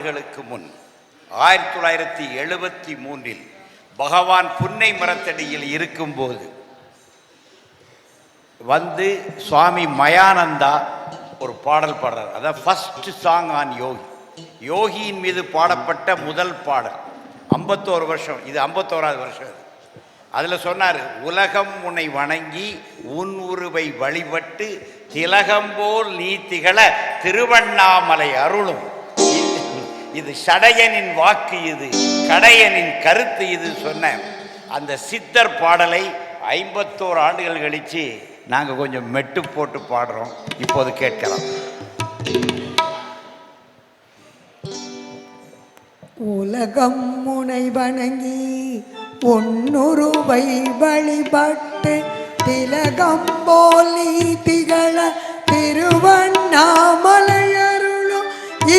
ஆண்டுகளுக்கு முன் 1973 பகவான் புன்னை மரத்தடியில் இருக்கும்போது வந்து சுவாமி மயானந்தா ஒரு பாடல் பாடுறார். அதான் ஃபர்ஸ்ட் சாங் ஆன் யோகி. யோகியின் மீது பாடப்பட்ட முதல் பாடல். 51 வருஷம், இது 51வது வருஷம். அதில் சொன்னார், உலகம் உன்னை வணங்கி உன் உருவை வழிபட்டு திலகம்போல் நீ திகழ திருவண்ணாமலை அருளும். இது சடையனின் வாக்கு, இது கடையனின் கருத்து, இது சொன்ன அந்த சித்தர் பாடலை 51 ஆண்டுகள் கழித்து நாங்கள் கொஞ்சம் மெட்டு போட்டு பாடுறோம். இப்போது கேட்கலாம். உலகம் முனை வணங்கி ஒன்னுருவை வழிபட்டு திலகம் போல் நீ திகழ திருவண்ணாமலை அருளும்.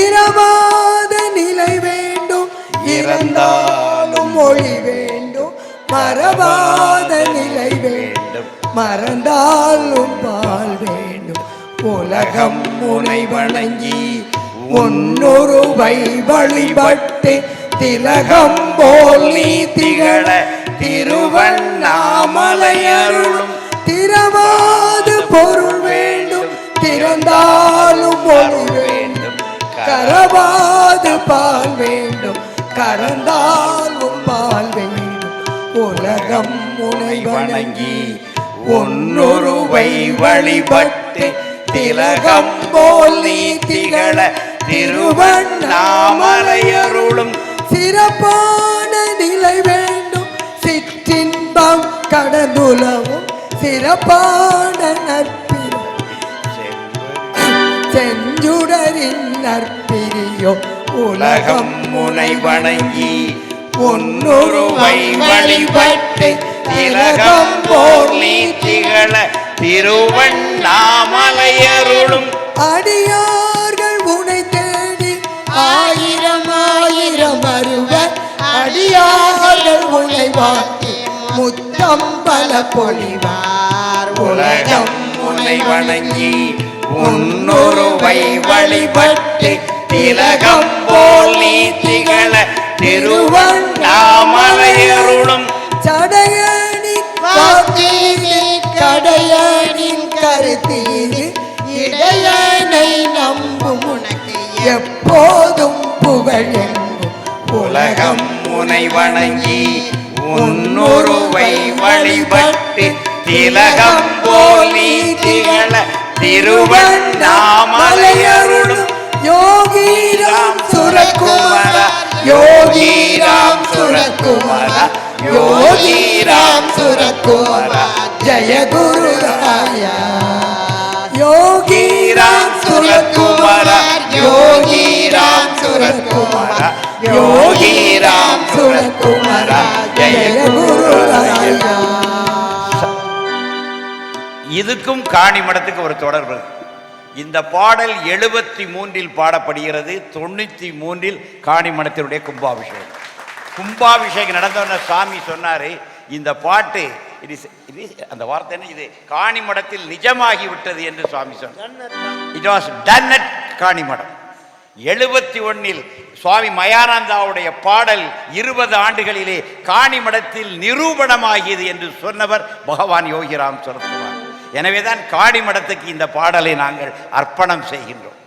இரவாத நிலை வேண்டும், இறந்தாலும் மொழி வேண்டும். மறவாத நிலை வேண்டும், மறந்தாலும் பால் வேண்டும். உலகம் முனை வணங்கி ஒன்னுருவை வழிபட்டு திலகம் போல் நீ திகழ திருவண்ணாமலை அருளும். திறவாது பொருள் வேண்டும், திறந்தாலும் மொழி வேண்டும். கரவாது பால் வேண்டும், கறந்தாலும் பால் வேண்டும். உலகம் முனை வணங்கி ஒன்னுருவை வழிபட்டு திலகம் போல் நீ திகழ திருவண்ணாமலை அருளும். சிறப்பான நிலை வேண்டும், சிற்றின்பம் கடந்துலவும். சிறப்பான நற்பிரி செஞ்சுடரின் நற்பிரியோ. உலகம் முனை வணங்கி ஒன்னுருவை வழிபட்டு திலகம் போல் நீ திகழ திருவண்ணாமலை அருளும். அடியார்கள் உனை தேடி ஆயிரம் ஆயிரம் வருவர். அடியார்கள் உனை வாட்டி முத்தம் பல பொழிவார். உலகம் உன்னை வணங்கி உன்னுருவை வழிபட்டு திலகம் போல் நீ திகழ திருவண்ணாமலை அருளும். சடையனின் வாக்கீது கடையனின் கருத்தீது. இடையனை நம்பும் உனக்கு எப்போதும் புகழ் எங்கும். உலகம் உன்னை வணங்கி உன்னுருவை வழிபட்டு திலகம் போல் நீ திகழ திருவண்ணாமலை அருளும். யோகிராம் சுரகுமார, யோகிராம் சுரகுமார, யோகிராம் சுரகுமார, ஜய குருராய. யோகிராம் சுரகுமார, யோகிராம் சுரகுமார, யோகிராம் சுரகுமார, ஜய குருராய. இதுக்கும் காணி மடத்துக்கு ஒரு தொடர்பு. இந்த பாடல் 73 பாடப்படுகிறது. 93 காணி மடத்தினுடைய கும்பாபிஷேகம். கும்பாபிஷேகம் நடந்தவன சாமி சொன்னாரு, இந்த பாட்டு அந்த வார்த்தை என்ன, இது காணி மடத்தில் நிஜமாகி விட்டது என்று சுவாமி சொன்னார். இட் வாஸ் டன் அட் காணி மடம். 71 சுவாமி மயானந்தாவுடைய பாடல் 20 ஆண்டுகளிலே காணி மடத்தில் நிரூபணமாகியது என்று சொன்னவர் பகவான் யோகிராம் சுரத்குமார். எனவேதான் காணி மடத்துக்கு இந்த பாடலை நாங்கள் அர்ப்பணம் செய்கின்றோம்.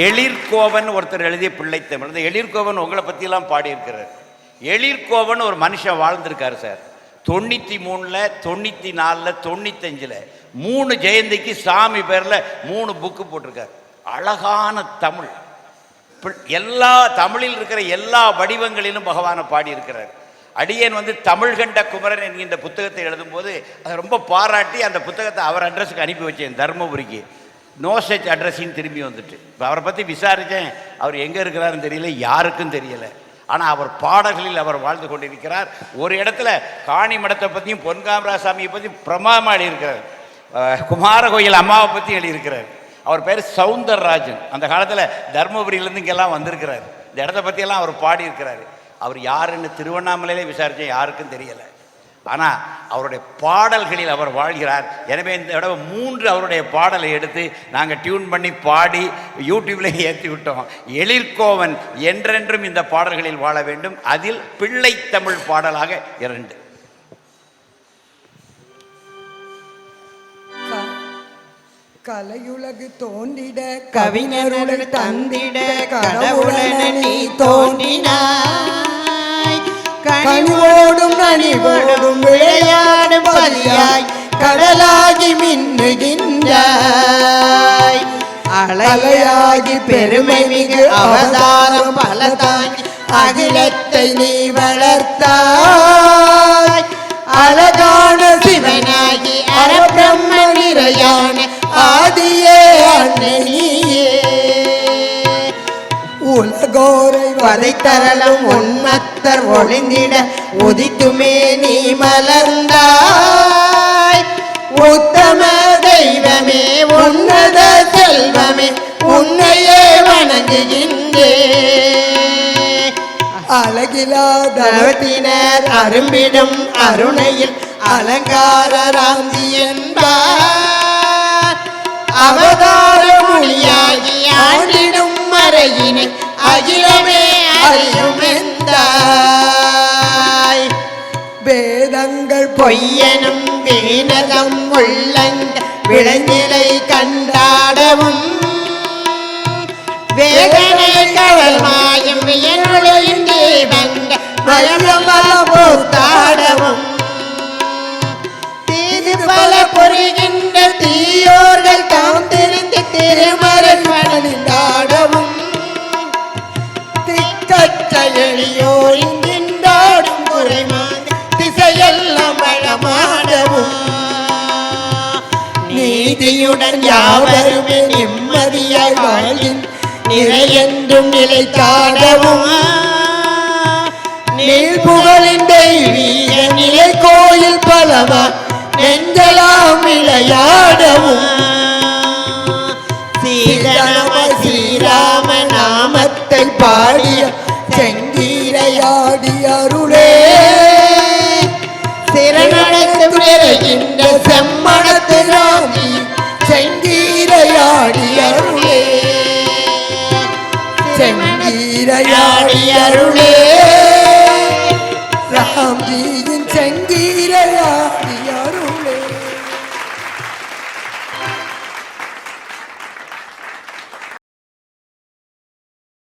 எழிற்கோவன் ஒருத்தர் எழுதிய பிள்ளைத்தமிழ். இந்த எழிற்கோவன் உங்களை பற்றியெல்லாம் பாடியிருக்கிறார். எழிற்கோவன் ஒரு மனுஷன் வாழ்ந்திருக்காரு சார். 93, 94, 95 3 ஜெயந்திக்கு சாமி பேரில் 3 புக்கு போட்டிருக்கார். அழகான தமிழ். எல்லா தமிழில் இருக்கிற எல்லா வடிவங்களிலும் பகவானை பாடியிருக்கிறார். அடியேன் தமிழ் கண்ட குமரன் என்கின்ற புத்தகத்தை எழுதும்போது அதை ரொம்ப பாராட்டி அந்த புத்தகத்தை அவர் அட்ரஸுக்கு அனுப்பி வச்சேன், தர்மபுரிக்கு. நோ சச் அட்ரஸின்னு திரும்பி வந்துட்டு. இப்போ அவரை பற்றி விசாரித்தேன். அவர் எங்கே இருக்கிறாருன்னு தெரியல, யாருக்கும் தெரியலை. ஆனால் அவர் பாடல்களில் அவர் வாழ்ந்து கொண்டிருக்கிறார். ஒரு இடத்துல காணி மடத்தை பற்றியும் பொன்காமராசாமியை பற்றி பிரமாதமாக எழுதியிருக்கிறார். குமார கோயில் அம்மாவை பற்றி எழுதியிருக்கிறார். அவர் பேர் சவுந்தரராஜன். அந்த காலத்தில் தர்மபுரியிலேருந்து இங்கெல்லாம் வந்திருக்கிறார். இந்த இடத்த பற்றியெல்லாம் அவர் பாடியிருக்கிறார். அவர் யாருன்னு திருவண்ணாமலையிலே விசாரித்தேன், யாருக்கும் தெரியலை. ஆனால் அவருடைய பாடல்களில் அவர் வாழ்கிறார். எனவே இந்த தடவை 3 அவருடைய பாடலை எடுத்து நாங்கள் டியூன் பண்ணி பாடி யூடியூப்லேயே ஏற்றி விட்டோம். எழிற்கோவன் என்றென்றும் இந்த பாடல்களில் வாழ வேண்டும். அதில் பிள்ளை தமிழ் பாடலாக 2. கலையுலகு தோன்றிட கவிஞருடன் தந்திட கடவுளென நீ தோன்றினாய். கனிவோடும் நனிவோடும் விளையாடும் பதியாய் கடலாகி மின்னுகின்றாய். அலையாகி பெருமை மிகு அவதாரம் பல தாங்கி அகிலத்தை நீ வளர்த்தாய். அழகான சிவனாகி அரபிரம்ம நிறையான ஆதியே அன்னையே. உலகோரை வதைத்தரலும் உன்மத்தர் ஒளிந்திட உதித்துமே நீ மலர்ந்தாய். உத்தம தெய்வமே உன்னத செல்வமே உன்னையே வணங்குகின்றே. அழகிலாதவத்தினர் அரும்பிடும் அருணையில் அலங்கார ராந்தி என்பார். அவதார மொழியாகி ஆண்டிடும் மறையினை அகிலமே அறியுமெந்தாய். வேதங்கள் பொய்யனும் வீணகம் உள்ளங்க விளைநிலை கண்டாடவும் வேதனை கடல் மாயும் வியனுளையும் தீவங்க மயமல போத்தாடவும் தீது பல பொறுகின்ற தீயோர்கள் தாம் தெரிந்து திருமரன் மணந்தாடவும் திக்கற்ற எளியோரின் திண்டாடும் குறைமாக திசையெல்லாம் வளமாடவும் நீதியுடன் யாவருமே நிம்மதியாய் வாழ்கின் நிறையென்றும் நிலை காணவும் நீள் புகழின் தெய்வீக நிலை கோயில் பலவா நெஞ்சலாம் விளையாடவும் சீதனம ஸ்ரீராம நாமத்தை பாடிய செங்கீரையாடி அருளே. சிறனடைத்து விரைகின்ற செம்மணத்து ராமி செங்கீரையாடி அருளே. செங்கீரையாடி அருளே.